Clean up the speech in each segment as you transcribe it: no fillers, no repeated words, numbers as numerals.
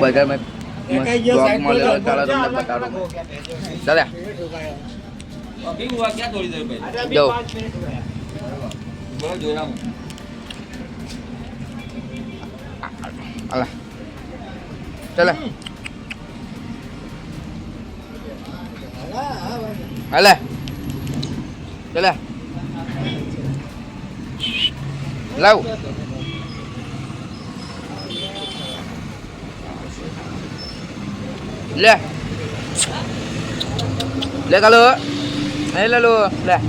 Burger મેં blog મળેલો ચાલો તમને બતાડું ચાલે જો અલા ચાલે હાલે ચાલે લાવ લે લે કાલો નહીં લે લો લે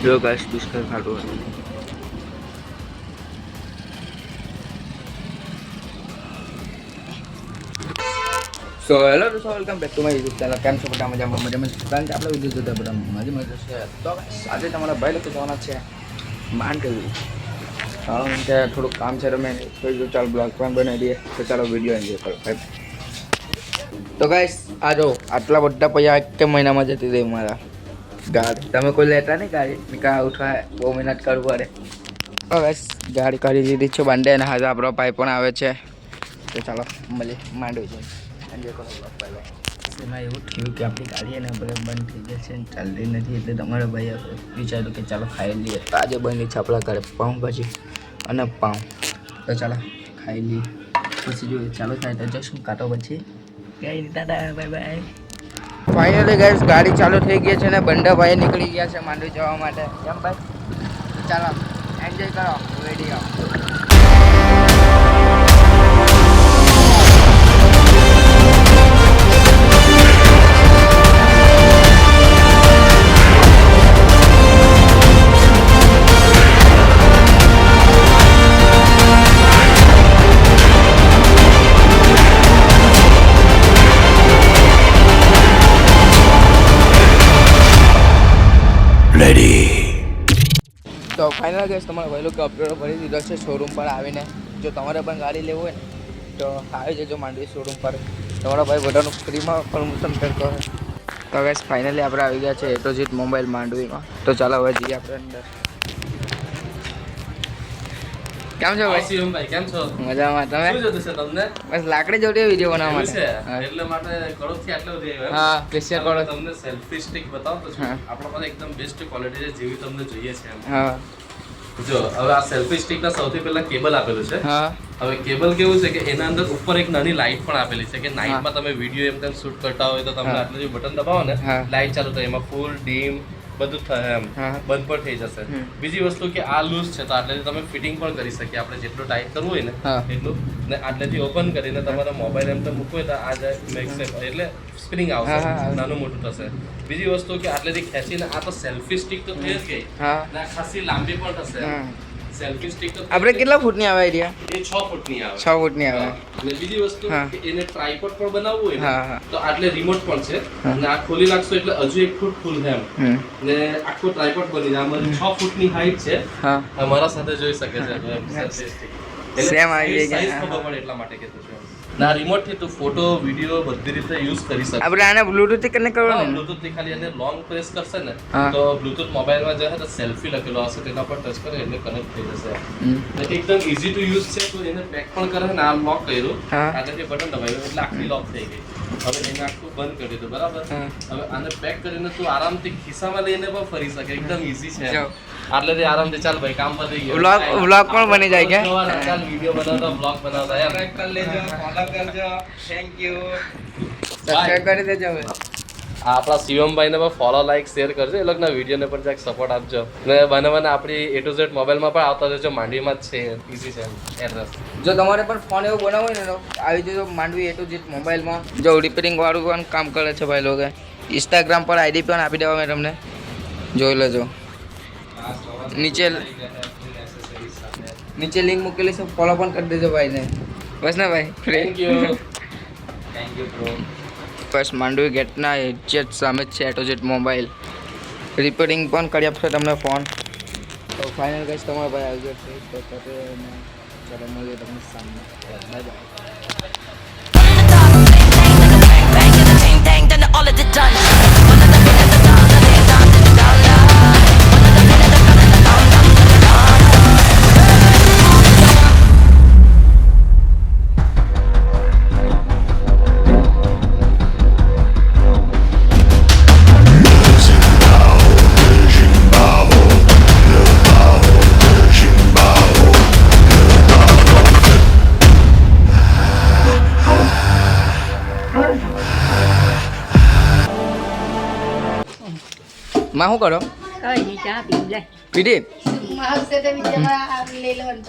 જો ગાઈસ બિસ્કટ ખાધું હતું સો હેલો દોસ્તો welcome back to my YouTube channel કેમ છો બધા મજામાં કારણ કે આપણે વિડીયો જોતા બધા મજા છે તો આજે તમારા ભાઈ લોકો જવાના છે માંડવી કારણ કે થોડુંક કામ છે તમે તો ચાલો બ્લોગ પણ બનાવી દઈએ તો ચાલો વિડીયો એન્જોય કરો તો ગાઈસ આ જો આટલા બધા પૈસા એક મહિનામાં જતી રહી મારા ગાડી તમે કોઈ લેતા નહીં ગાડી કા ઉઠવા બહુ મહેનત કરવું પડે તો ગાઈસ ગાડી કરી દીધી છે બાંડે અને હાજર આપણો ભાઈ પણ આવે છે તો ચાલો મળીએ માંડવી જઈએ એન્જોય કરો બ્લોગ બાય એમાં એવું થયું કે આપણી ગાડી એને આપણે બંધ થઈ જશે ને ચાલતી નથી એટલે તમારા ભાઈએ વિચાર્યું કે ચાલો ખાઈ લઈએ તો આજે બની છે આપણા ઘરે પાઉંભાજી અને પાઉં તો ચાલો ખાઈ લઈએ પછી જોઈએ ચાલો થાય તો જશું કાંટો પછી કઈ દાદા બાય બાય ફાઇનલી ગાઈસ ગાડી ચાલુ થઈ ગઈ છે ને બંડાભાઈ નીકળી ગયા છે માંડવી જવા માટે કેમ ભાઈ ચાલો એન્જોય કરો વિડીયો તો ફાઇનલ ગેસ તમારે વહેલો કે અપડેટ ભરી દીધો છે શોરૂમ પર આવીને જો તમારે પણ ગાડી લેવું હોય ને તો આવી જજો માંડવી શોરૂમ પર તમારા ભાઈ બધાનું ફ્રીમાં પ્રમોશન કરતો હોય તો ગેસ ફાઇનલી આપણે આવી ગયા છે એ ટુ ઝેડ મોબાઈલ માંડવીમાં તો ચાલો હવે જઈએ આપણે અંદર કેમ છો ભાઈ શિવમભાઈ કેમ છો મજામાં તમે શું જોતું છે તમને બસ લાકડી જોડે વિડીયો બનાવવા માટે એટલે માટે કડોથી આટલો રહ્યો હા સ્પેશિયલ કડો તમને સેલ્ફી સ્ટિક બતાવતો છું આપણા પાસે એકદમ બેસ્ટ ક્વોલિટી છે જેવી તમને જોઈએ છે એમ હા જો હવે આ સેલ્ફી સ્ટિક ના સૌથી પહેલા કેબલ આપેલું છે હા હવે કેબલ કેવું છે કે એના અંદર ઉપર એક નાની લાઇટ પણ આપેલી છે કે નાઇટમાં તમે વિડીયો એમ તેમ શૂટ કરતા હોય તો તમે આટલું જે બટન દબાવો ને લાઇટ ચાલુ થાય એમાં ફૂલ ડીમ બધું થાય એમ બંધ પણ થઈ જશે બીજી વસ્તુ કે આ લૂઝ છે તો આટલેથી તમે ફિટિંગ પણ કરી શકીએ આપણે જેટલું ટાઈટ કરવું હોય ને એટલું ને આટલેથી ઓપન કરીને તમારા મોબાઈલ એમ તો મૂકવો હોય તો આ જાય મેક્સેપ એટલે સ્પ્રિંગ આવશે નાનું મોટું થશે બીજી વસ્તુ કે આટલેથી ખેંચીને આ તો સેલ્ફી સ્ટિક તો થઈ જ ગઈ ને ખાસી લાંબી પણ થશે સેલ્ફી સ્ટિક તો આપણે કેટલા ફૂટની આવે આઈડિયા એ 6 ફૂટની આવે 6 ફૂટની આવે અને બીજી વસ્તુ કે એને ટ્રાયપોડ પણ બનાવવું હોય ને તો આટલે રિમોટ પણ છે અને આ ખોલી નાખશો એટલે હજુ 1 ફૂટ ફૂલ છે એમ ને આખો ટ્રાયપોડ બની જાય અમારી 6 ફૂટની હાઈટ છે અમારા સાથે જોઈ શકે છે સેમ આવી જાય ખબર પડે એટલા માટે કહેતો છું ના રિમોટ થી તું ફોટો વિડિયો બધી રીતે યુઝ કરી શકે આપણે આને બ્લૂટૂથ થી કનેક્ટ કરવાનું બ્લૂટૂથ થી ખાલી એને લોંગ પ્રેસ કરશે ને તો બ્લૂટૂથ મોબાઈલ માં જાય તો સેલ્ફી લખેલો હશે તેના પર ટચ કરે એટલે કનેક્ટ થઈ જશે એકદમ ઈઝી ટુ યુઝ છે તો એને પેક પણ કરે ને આ લોક કર્યું આનાથી બટન દબાવ્યું એટલે આખી લોક થઈ ગઈ હવે એને આખું બંધ કરી દીધું બરાબર હવે આને પેક કરીને તું આરામથી ખિસ્સામાં લઈને પણ ફરી શકે એકદમ ઈઝી છે આટલેથી આરામથી ચાલ ભાઈ કામ પતી ગયું વ્લોગ પણ બની જાય કે ચાલ વિડિયો બનાવતા બ્લોગ બનાવતા યાર કરી લેજો ફોલો કરજો થેન્ક યુ સબસ્ક્રાઇબ કરી દેજો હવે આપણા શિવમભાઈ ને પણ ફોલો લાઈક શેર કરજો એ લોકોના વિડીયોને પણ જરા સપોર્ટ આપજો ને બને આપણી એ ટુ ઝેડ મોબાઈલમાં પણ આવતા રહેજો માંડવીમાં જ છે ઈઝી છે એડ્રેસ જો તમારે પણ ફોન એવો બનાવવો હોય ને તો આવી જજો માંડવી એ ટુ ઝેડ મોબાઈલમાં જો રિપેરિંગ વાળું પણ કામ કરે છે ભાઈ લોકો ઇન્સ્ટાગ્રામ પર આઈડી પણ આપી દેવા મેં તમને જોઈ લેજો નીચે લિંક મૂકેલી છે ફોલો પણ કરી દેજો ભાઈને બસ ને ભાઈ થેન્ક યુ બ્રો બસ માંડવી ગેટના એક્ઝેક્ટ સામે જ છે એ ટુ ઝેડ મોબાઈલ રિપેરિંગ પણ કરી આપશે તમને ફોન તો ફાઇનલ ગાઈસ તમારા ભાઈ આવી ગયો છે તો ચાલો મળીએ તમને સામે bye bye winner, all of the done. One of the winner, the dawn, the day, dawn, the dawn, dawn. One of the winner, the dawn, the dawn, the dawn, dawn. માં શું કરો કઈ નહીં ચા પી લે પીધી માવસે તો બીજામાં લઈ લેવાનું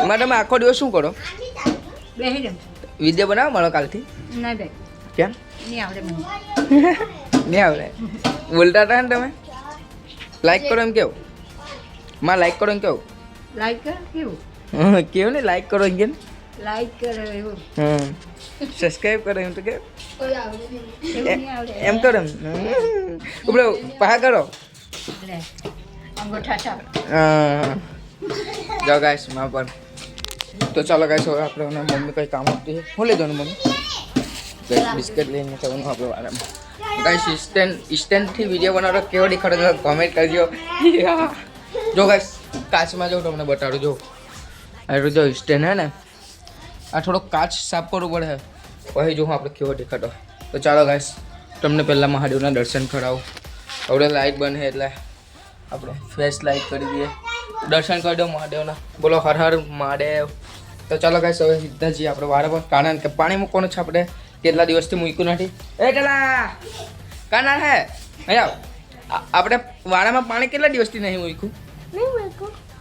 માં તમે આખો દિવસ શું કરો બેસી દે વિડીયો બનાવો મારો કાલથી ના બે કેમ નહીં આવડે મને નહીં આવડે બોલતા હતા ને તમે લાઈક કરો એમ કેવું માં લાઈક કરો એમ કેવું લાઈક કર કેવું કેવું ને લાઈક કરો એમ કે લાઈક કરે એવું સબસ્ક્રાઈબ કરો એમ તો કે કોઈ આવડે નહીં એવું નહીં આવડે એમ કરો એમ ઉપડે પહા કરો લે અંગૂઠા છાપ જાઓ ગાઈસ માં પર તો ચાલો ગાઈસ હવે આપણે મમ્મી કંઈ કામ આપતી છે હું લઈ જવાનું મમ્મી બિસ્કિટ લઈને જવાનું આપણે વારામાં ગાઈસ સ્ટેન્ડથી વિડીયો બનાવતો કેવો દેખાડો તો કોમેન્ટ કરજો જો ગાઈસ કાચમાં જો તમને બતાડું જો આ જો સ્ટેન્ડ હે ને આ થોડો કાચ સાફ કરવો પડે પછી જો હું આપણે કેવો દેખાડો તો ચાલો ગાઈસ તમને પહેલાં મહાદેવના દર્શન કરાવું હવે લાઇટ બને એટલે આપણે ફ્રેશ લાઇટ કરી દઈએ દર્શન કરી દો મહાદેવના બોલો હર હર મહાદેવ તો ચાલો ગાઈસ હવે સીધા જઈએ આપણે વારંવાર કારણ કે પાણી મૂકવાનું છે આપણે કેટલા દિવસથી મૂક્યું નથી એ ચલા કાના હે અહીંયા આપણે વાડામાં પાણી કેટલા દિવસથી નહીં મૂક્યું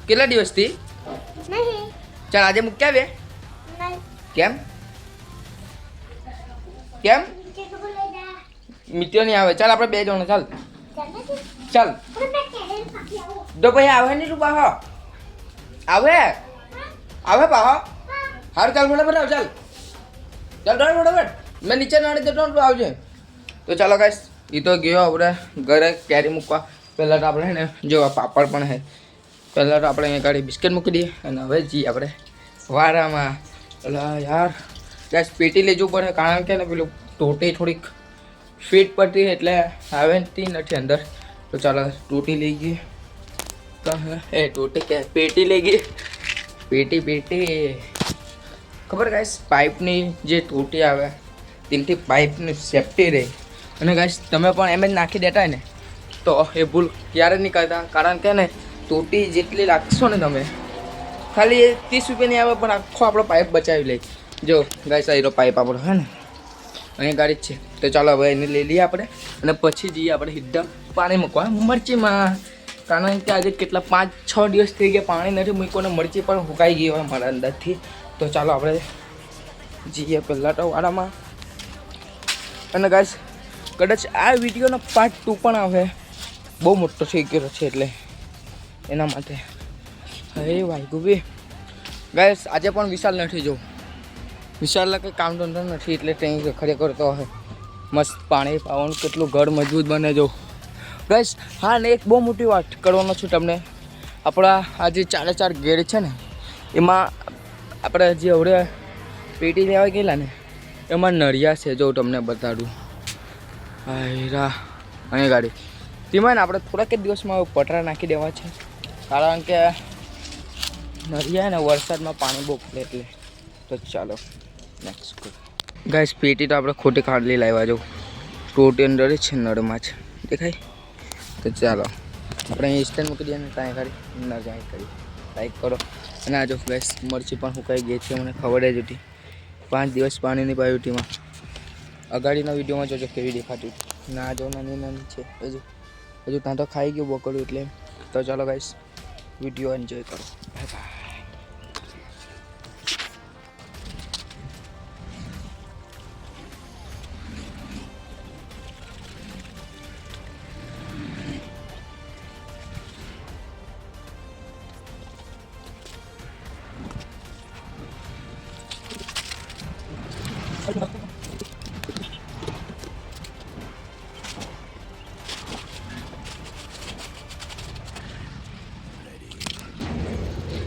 કેટલા દિવસથી ચાલ આજે મૂક્યા બે કેમ કેમ મિત્રો નહીં આવે ચાલ આપણે બે જણ ચાલ ચાલ તો પછી આવે નહીં તું પાહો આવે આવે પાહો હારું ચાલ ફટાફટ આવ ચાલ ચાલ દોડ ફટાફટ મેં નીચે નાડી દેતો તું આવજે તો ચાલો ગાઈસ એ તો ગયો આપણે ઘરે કેરી મૂકવા પહેલાં તો આપણે ને જો પાપડ પણ છે પહેલાં તો આપણે અહીંયા ગાડી બિસ્કિટ મૂકી દઈએ અને હવે જઈએ આપણે વારામાં એટલે યાર ગાઈસ પેટી લેજવું પડે કારણ કે ને પેલું ટોટી થોડીક ફિટ પડતી એટલે આવતી નથી અંદર તો ચાલો ટોટી લઈ ગઈ તો એ ટોટી કે પેટી લઈ ગઈ પેટી ખબર ગાઈસ પાઇપની જે ટોટી આવે તેનાથી પાઇપની સેફ્ટી રહે અને ગાઈસ તમે પણ એમ જ નાખી દેતા ને તો એ ભૂલ ક્યારે નહીં કરતા કારણ કે ને ટોટી જેટલી રાખશો ને તમે ખાલી 30 રૂપિયાની આવે પણ આખો આપણો પાઇપ બચાવી લે જો ગાઈસ આ પાઇપ આપણો હે ને અહીંયા ગાડી જ છે તો ચાલો હવે એને લઈ લઈએ આપણે અને પછી જઈએ આપણે સીધા પાણી મૂકવા મરચીમાં કારણ કે આજે કેટલા 5-6 દિવસ થઈ ગયા પાણી નથી મૂક્યું અને મરચી પણ સુકાઈ ગઈ હોય મારા અંદરથી તો ચાલો આપણે જઈએ પહેલાં તો વાડામાં અને ગાઈસ કદાચ આ વિડીયોનો પાર્ટ 2 પણ આવે બહુ મોટો થઈ ગયો છે એટલે એના માટે હે વાગ્યું બી ગાઈસ આજે પણ વિશાલ નથી જો વિશાલના કંઈ કામ ધંધો નથી એટલે ત્યાં ખરેખર તો હવે મસ્ત પાણી પાવાનું કેટલું ઘર મજબૂત બને જો ગાઈસ હા ને એક બહુ મોટી વાત કરવાનો છું તમને આપણા આ જે 4 ગેર છે ને એમાં આપણે જે હવે પેટી લેવા ગયેલા ને એમાં નળિયા છે જો તમને બતાડું હાયરા અહીં ગાડી તેમાં ને આપણે થોડાક જ દિવસમાં પટરા નાખી દેવા છે કારણ કે નળિયા ને વરસાદમાં પાણી બહુ પડે એટલે તો ચાલો નેક્સ્ટ ગાઈસ પેટી તો આપણે ખોટી કાઢલી લાવ્યા જો ટોટી અંદર જ છે નળમાં જ દેખાય તો ચાલો આપણે અહીં સ્ટેન્ડ મૂકી દઈએ ને ત્યાં કાઢી નળ જાય કરી લાઈક કરો અને આ જો ગાઈસ મરચી પણ સુકાઈ ગઈ છે મને ખબર જ હતી 5 દિવસ પાણી નહીં પાયું તેમાં અગાડીના વિડીયોમાં જોજો કેવી દેખાતું ના જો નાની છે હજુ ત્યાં તો ખાઈ ગયું બકડું એટલે તો ચાલો ગાઈસ વિડીયો એન્જોય કરો બાય બાય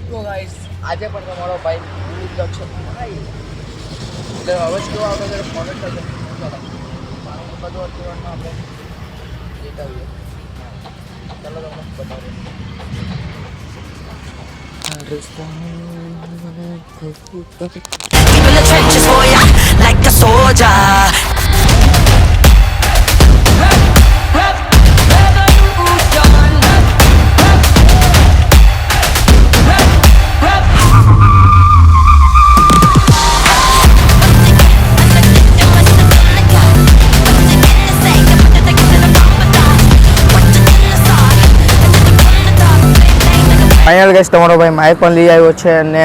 તો ગાઈસ આજે પણ તમારો ભાઈ રહ્યો છે એટલે અવાજ કેવો આવતો છે કોમેન્ટ કરજો. ચાલો પાણી બધું અત્યારમાં આપણે લેતા આવીએ. ચાલો તમને બતાવીએ. Deep in the trenches, boy, like a soldier. Final guys તમારો ભાઈ માઇક પણ લઈ આવ્યો છે અને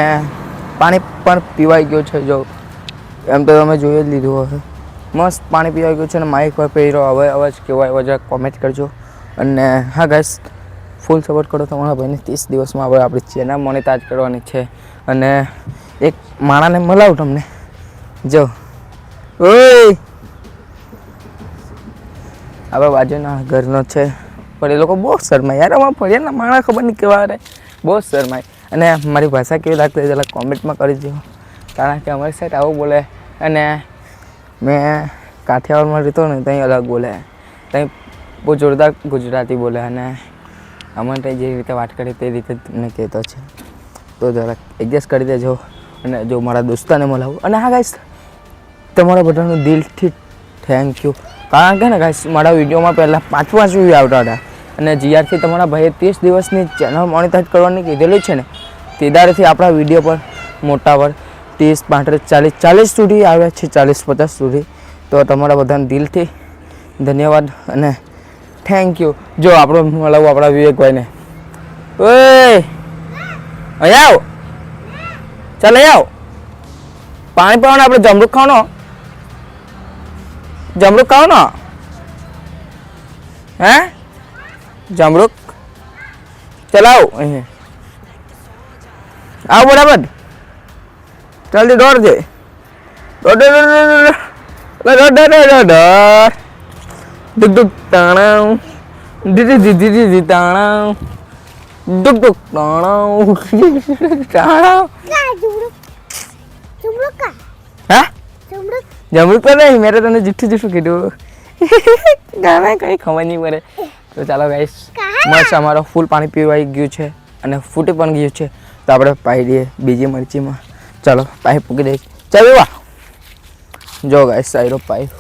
પાણી પણ પીવાઈ ગયું છે. જો એમ તો તમે જોઈ જ લીધું હશે. મસ્ત પાણી પીવાઈ ગયું છે અને માઇક પર પહેર્યો. હવે અવાજ કેવો આવ્યો જરા કોમેન્ટ કરજો. અને હા ગાઈસ ફૂલ સપોર્ટ કરો તમારા ભાઈને. 30 દિવસમાં હવે આપણી ચેનલ મોનેટાઇઝ કરવાની છે. અને એક માણાને મળાવું તમને. જો ઓય હવે બાજુના ઘરનો છે પણ એ લોકો બહુ શરમાય યાર. અમારા ફળિયાના માણા ખબર નહીં કેવા રહે, બહુ શરમાય. અને મારી ભાષા કેવી લાગતી જરા કોમેન્ટમાં કરી દો. કારણ કે અમારી સાઈડ આવું બોલે અને મેં કાઠિયાવાડમાં રહેતો ને ત્યાં અલગ બોલે. ત્યાં બહુ જોરદાર ગુજરાતી બોલે અને અમને ત્યાં જે રીતે વાત કરી તે રીતે તમને કહેતો છે. તો જરાક એડજસ્ટ કરી દેજો. અને જો મારા દોસ્તાને મળાવું. અને હા ગાઈસ તમારા બધાનું દિલથી થેન્ક યુ. કારણ કે ને ગાઈસ મારા વિડીયોમાં પહેલાં 5 વ્યૂ આવતા હતા અને જ્યારથી તમારા ભાઈએ 30 દિવસની ચેનલ મોનેટાઇઝ કરવાની કીધેલું છે ને તે દાડેથી આપણા વિડીયો પર મોટા પર 30, 35, 40 સુધી આવ્યા છે. 40-50 સુધી. તો તમારા બધાને દિલથી ધન્યવાદ અને થેન્ક યુ. જો આપણો મળાવું આપણા વિવેકભાઈને. ઓય અહીંયા આવો, ચાલ અહીંયા આવો. પાણી પીવાનું. આપણે જમરૂખ ખાવાનો. જમરૂખ ખાવાનો હે? જમરૂખ ચલાવ અહીં આવ બરાબર. જલ્દી દોડ દે. દુક તાણાવ દીદી તાણાવ દુક તાણાવ તાણાવ. હા જમરૂખ તો નહીં. મેં તને જુઠ્ઠું કીધું. ગાના કંઈ ખબર નહીં પડે. તો ચાલો ગાઈસ મસ્ત અમારો ફૂલ પાણી પીવાઈ ગયું છે અને ફૂટી પણ ગયું છે. તો આપણે પાઈ દઈએ બીજી મરચીમાં. ચાલો પાઇપ મૂકી દઈએ. ચાલો વાહ જો ગાઈસ સાઈડો પાઇપ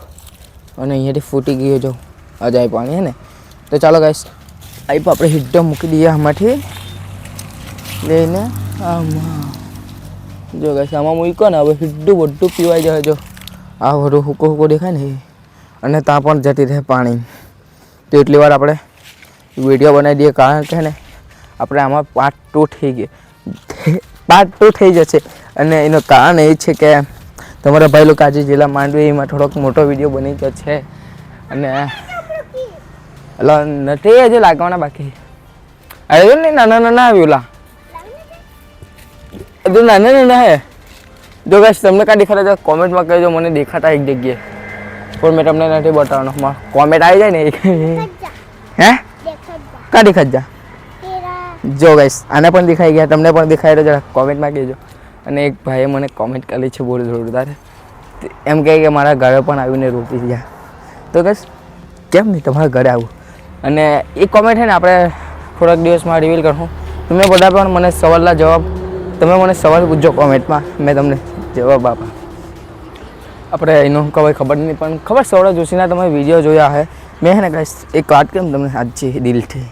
અને અહીંયાથી ફૂટી ગયો. જો અજાય પાણી હે ને. તો ચાલો ગાઈસ પાઇપ આપણે હીટર મૂકી દઈએ આમાંથી લઈને આમાં. જો ગાઈસ આમાં મૂકો ને હવે હીડું બધું પીવાઈ જાય. જો આ બધું હુકો દેખાય ને અને ત્યાં પણ જતી રહે પાણી. તો એટલી વાર આપણે વિડીયો બનાવી દઈએ. કારણ કે ને આપણે આમાં પાર્ટ 2 થઈ જશે. અને એનું કારણ એ છે કે તમારા ભાઈ લોકો આજે જિલ્લા માંડવી એમાં થોડોક મોટો વિડીયો બની ગયો છે. અને એટલે નથી હજી લાગવાના બાકી. આવ્યું ને નાના આવ્યું લા બધું નાના હે. જો ગાઈસ તમને કાં દેખાતા તો કોમેન્ટમાં કહેજો. મને દેખાતા એક જગ્યાએ પણ મેં તમને નથી બતાવવાનો. કોમેન્ટ આવી જાય ને હે કાં દેખાત જા. જો ગાઈસ આને પણ દેખાઈ ગયા, તમને પણ દેખાય તો જરા કોમેન્ટમાં કહેજો. અને એક ભાઈએ મને કોમેન્ટ કરી છે બહુ જોરદાર. એમ કહે કે મારા ઘરે પણ આવીને રોટી ગયા. તો ગાઈસ કેમ નહીં તમારા ઘરે આવું. અને એ કોમેન્ટ છે ને આપણે થોડાક દિવસમાં રિવીલ કરશું. તમે બધા પણ મને સવાલના જવાબ તમે મને સવાલ પૂછજો કોમેન્ટમાં. મેં તમને જવાબ આપા. આપણે એનું કોઈ ખબર નહીં પણ ખબર સૌરવ જોશીના તમે વિડીયો જોયા હે. મેં હે ને ગાઈસ એક વાત કેમ તમને આજે દિલથી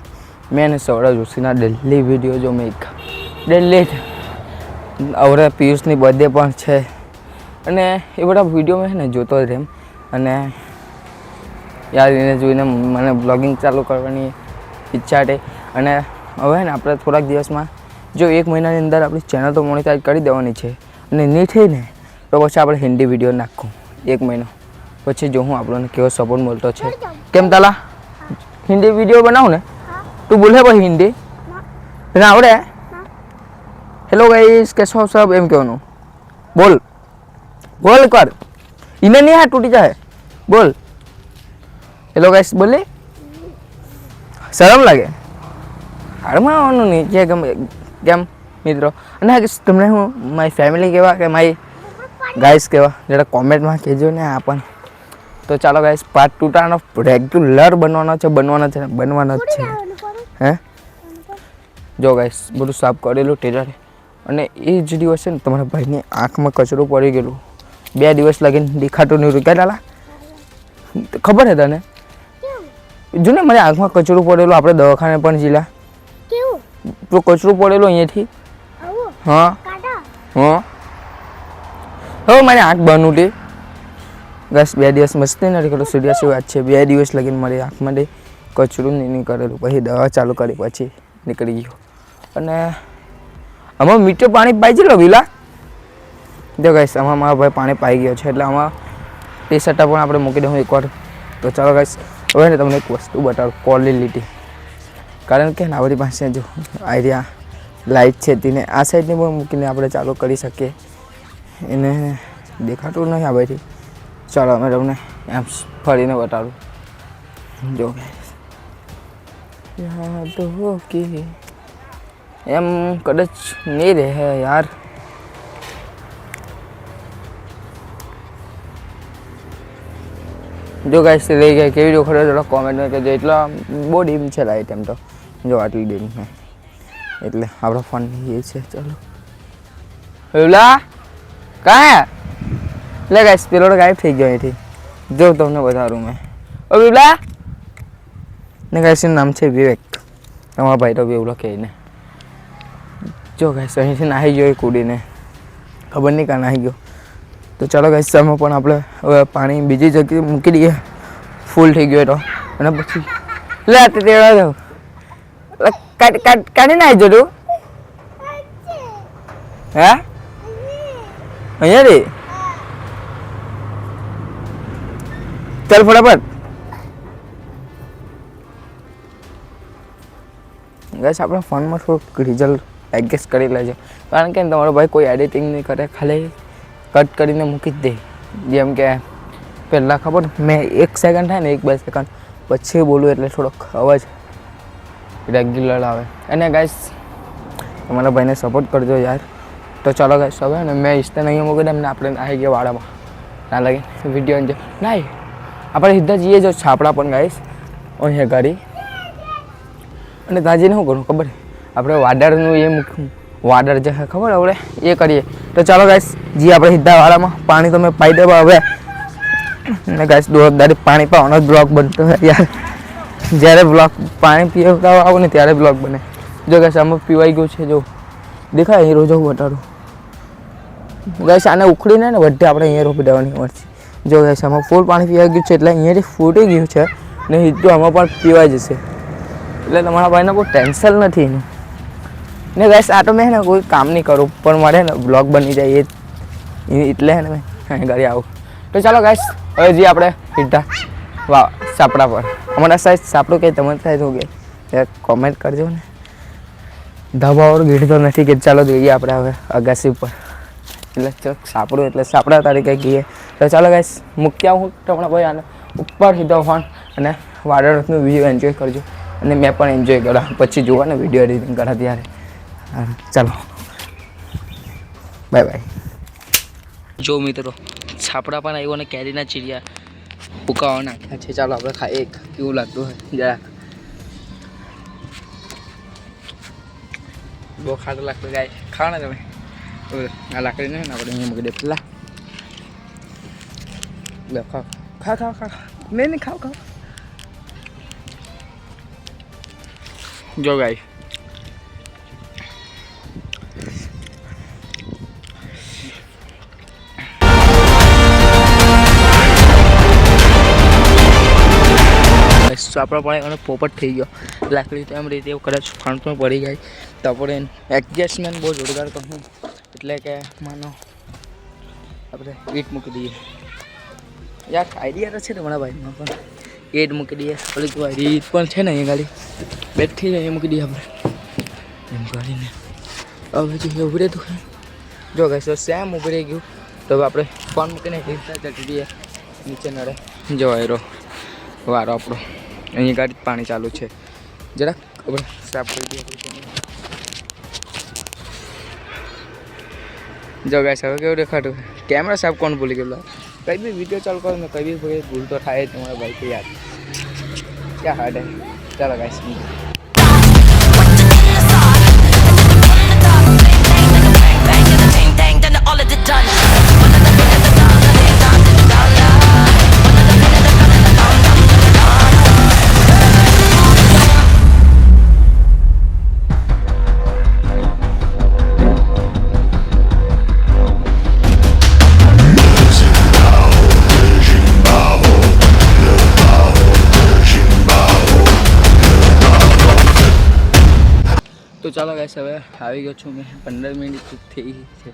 મેં એને સૌરવ જોશીના ડેલી વિડીયો જો મેં ડેલી હવે પિયુષની બર્થડે પણ છે અને એ બધા વિડીયો મેં ને જોતો જ એમ. અને યાર એને જોઈને મને બ્લોગિંગ ચાલુ કરવાની ઈચ્છા હતી. અને હવે ને આપણે થોડાક દિવસમાં જો 1 મહિનાની અંદર આપણી ચેનલ તો મોનેટાઇઝ કરી દેવાની છે. અને નહીં થઈ ને તો પછી આપણે હિન્દી વિડીયો નાખું 1 મહિનો પછી જોઉં આપણને કેવો સપોર્ટ મળતો છે. કેમ તાલા હિન્દી વિડીયો બનાવું ને તું બોલે ભાઈ હિન્દી તને આવડે? હેલો ગાઈસ કેસો હો સબ એમ કહેવાનું. બોલ બોલ કર. ઇને નહીં હા તૂટી જાય. બોલ હેલો ગાઈસ બોલે. શરમ લાગે? હાડમાં આવવાનું નહીં કે કેમ મિત્રો. અને તમને હું મારી ફેમિલી કહેવા કે મારી ગાઈસ કહેવા જરા કોમેન્ટમાં કહેજો ને આ પણ. તો ચાલો ગાઈસ પાર્ટ 2 ટાનો રેગ્યુલર બનવાનો જ છે. હે જો ગાઈસ બધું સાફ કરેલું ટેલરે. અને એ જ દિવસ છે ને તમારા ભાઈની આંખમાં કચરો પડી ગયેલું. 2 દિવસ લગીને દેખાતું નહીં રૂકા લાલા. ખબર છે તને? જો ને મારી આંખમાં કચરું પડેલું, આપણે દવાખાને પણ જીલા તો કચરું પડેલું અહીંયાથી. હા હવે મારી આંખ બંધ ઉઠી બસ 2 દિવસ મસ્તી નથી કરતો. સિરિયસ વાત છે. 2 દિવસ લગીને મારી આંખમાં કચરું નહીં કરેલું. પછી દવા ચાલુ કરી પછી નીકળી ગયો. અને આમાં મીઠું પાણી પાઈ છે વિલા. જો ગાઈસ આમાં મારો ભાઈ પાણી પાઈ ગયો છે એટલે આમાં ટી શર્ટ પણ આપણે મૂકી દઉં એકવાર. તો ચાલો ગાઈસ હવે ને તમને એક વસ્તુ બતાવું ક્વોલિટી. કારણ કે આપણી પાસે જો આઈડિયા લાઇટ છે તેને આ સાઈડની પણ મૂકીને આપણે ચાલુ કરી શકીએ. એને દેખાતું નહીં આ બાજુથી. ચાલો અમે તમને એમ ફરીને બતાવું. જો ગાઈસ યાદ હો કે એમ કદાચ નહીં રહે યાર. જો ગાઈસ લઈ ગયા કેવી રીતે ખરો થોડા કોમેન્ટમાં કહેજો. એટલા બહુ ડીમ છે લાઈટ એમ તો જો આટલી ડીમ છે એટલે આપણો ફોન એ છે. ચાલો પેલા કાં લે ગાઈસ પેલો ગાયબ થઈ ગયો અહીંથી. જો તમને બતાવું મેં. ઓ પેલા ને ગાઈસ એનું નામ છે વિવેક. તમારા ભાઈ તો બેવલો કહીને જો ગાઈસ અહીંથી નાહી ગયો એ કૂદીને. ખબર નહીં કાં નાહી ગયો. તો ચાલો ગાઈસ આમાં પણ આપણે હવે પાણી બીજી જગ્યાએ મૂકી દઈએ. ફૂલ થઈ ગયો તો અને પછી લે તેડા જાવ કાઢી નાખી જો તું. હે અહીંયા રે ચાલ ફટાફટ. ગાઈસ આપણા ફોનમાં થોડુંક રિઝલ્ટ એડજસ્ટ કરી લેજો. કારણ કે તમારો ભાઈ કોઈ એડિટિંગ નહીં કરે, ખાલી કટ કરીને મૂકી જ દે. જેમ કે પહેલાં ખબર મેં 1 સેકન્ડ થાય ને 1-2 સેકન્ડ પછી બોલું એટલે થોડોક અવાજ રેગ્યુલર આવે. અને ગાઈસ તમારા ભાઈને સપોર્ટ કરજો યાર. તો ચાલો ગાઈસ હવે ને મેં ઇન્સ્ટા નહીં મૂકી દે એમને આપણે આવી ગયા વાડામાં ના લાગે વિડીયો એન્જોય નાઈ આપણે સીધા જઈએ જો છાપડા પણ ગાઈસ અહીંયા ગાડી. અને ત્યાં જઈને શું કરું ખબર આપણે વાડરનું એ વાડર જે ખબર આપણે એ કરીએ. તો ચાલો ગાઈસ જી આપણે સીધા વાડામાં પાણી તમે પાઈ દેવા હવે. ને ગાઈસ દોરદારી પાણી પાવાનો જ બ્લોગ બનતો હોય યાર. જ્યારે બ્લોગ પાણી પીવતા આવો ને ત્યારે બ્લોગ બને. જો ગાઈસ આમાં પીવાઈ ગયું છે જો દેખાય અહીં રોજ બતાડું. ગાઈસ આને ઉખડીને ને બધે આપણે અહીંયા રોપી દેવાની મળશે. જો ગાઈસ આમાં ફૂલ પાણી પીવાઈ ગયું છે એટલે અહીંયાથી ફૂટી ગયું છે ને સીધું આમાં પણ પીવાઈ જશે. એટલે તમારા ભાઈને કોઈ ટેન્શન નથી એનું. ને ગાઈસ આ તો મેં ને કોઈ કામ નહીં કરું પણ મારે ને બ્લોગ બની જાય એટલે ને મેં અહીં ઘરે આવું. તો ચાલો ગાઈસ હવે જઈએ આપણે સીધા વાહ સાપડા પર. અમારા સાઈઝ સાપડું કંઈ તમારી સાઈઝ હો ગયા કોમેન્ટ કરજો ને. ધાબાવાળું ગીડ તો નથી કે ચાલો જોઈએ આપણે હવે અગાસી ઉપર. એટલે ચક સાપડું એટલે સાપડા તરીકે કહીએ. તો ચાલો ગાઈસ મૂકી આવું તમારા ભાઈ આને ઉપર સીધો ફોન અને વાદળનું વ્યૂ એન્જોય કરજો. અને મેં પણ એન્જોય કર્યા પછી જોવા ને વિડીયો એડિટિંગ કર્યા ત્યારે. ચાલો બાય બાય. જો મિત્રો છાપડા પણ આવ્યો અને કેરીના ચીડિયા પુકાવા નાખ્યા છે. ચાલો આપણે ખાઈએ કેવું લાગતું હોય જરાક. બહુ ખાટું લાગતું ગાય ખાવ ને તમે. આ લાકડી નહીં ને આપણે અહીંયા મૂકી દે પેલા ખાવ ખા ખાવ ખા નહીં ખાવ ખાવ. જો ગાય આપણા પણ અને પોપટ થઈ ગયો. લાકડી તો એમ રીતે એવું કદાચ ફાંટમાં પડી જાય તો આપણે એડજસ્ટમેન્ટ બહુ જોરદાર કહું એટલે કે માનો આપણે ઈટ મૂકી દઈએ. યાર આઈડિયા તો છે ને મારા ભાઈમાં પણ ઈટ મૂકી દઈએ. પેલી જો ઈટ પણ છે ને અહીંયા ગાડી બેઠી જાય એ મૂકી દઈએ આપણે એમ કરીને. હવે જે ઉભી રહેતું જો ગાઈસ સેમ ઉભી રહી ગયું તો હવે આપણે ફોન મૂકીને ચડી દઈએ નીચે નડે. જો એરો વારો આપણો અહીં ગાડી પાણી ચાલુ છે જરાક આપણે સાફ કરી દઈએ. જો ગાઈસ હવે કેવું દેખાતું કેમેરા સાફ કોણ ભૂલી ગયેલો કઈ બી વિડીયો ચાલુ કરો ને કઈ બી ભાઈ ભૂલ તો થાય જ તમારા ભાઈ યાર ક્યાં હાર્ડ હે ચાલો ગાઈસ તો ચાલો ગાઈસ હવે આવી ગયો છું મેં 15 મિનિટ થઈ ગઈ છે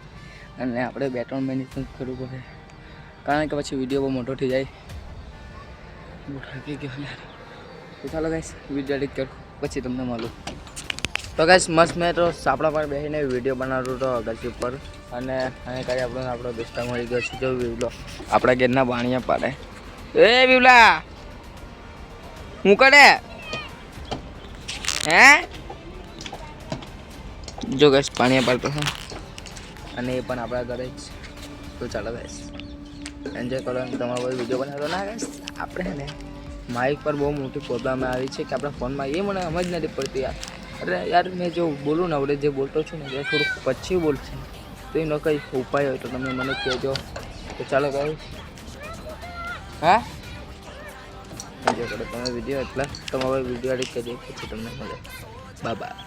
અને આપણે 2-3 મિનિટ કરવું પડે કારણ કે પછી વિડીયો બહુ મોટો થઈ જાય બહુ થાકી ગયો યાર તો ચાલો ગાઈસ વિડીયો એડિટ કરું પછી તમને મળું તો ગાઈસ મસ્ત મેં તો સાપડા પર બેસીને વિડીયો બનાવતો હતો અગાસી ઉપર અને અહીં કાંઈ આપણો દોસ્તા મળી ગયો છે જો વિવલો આપણા ઘેરના બાણિયા પાડે એ વિવલા હું કરે હે જો ગાઈસ પાણી પાડતો છે અને એ પણ આપણા ઘરે જ તો ચાલો ગાઈસ એન્જોય કરો તમારો કોઈ વિડીયો બનાવતો ના ગાઈસ આપણે ને માઇક પર બહુ મોટી પ્રોબ્લેમ આવી છે કે આપણા ફોનમાં એ મને સમજ નથી પડતી યાર અરે યાર મેં જો બોલું ને હવે જે બોલતો છું ને એ થોડુંક પછી બોલશે તો એનો કંઈ ઉપાય હોય તો તમે મને કહેજો તો ચાલો ગાઈસ હા એન્જોય કરો તમે વિડીયો એટલે તમારો વિડીયો એડિટ કરી પછી તમને મળે બાય બાય.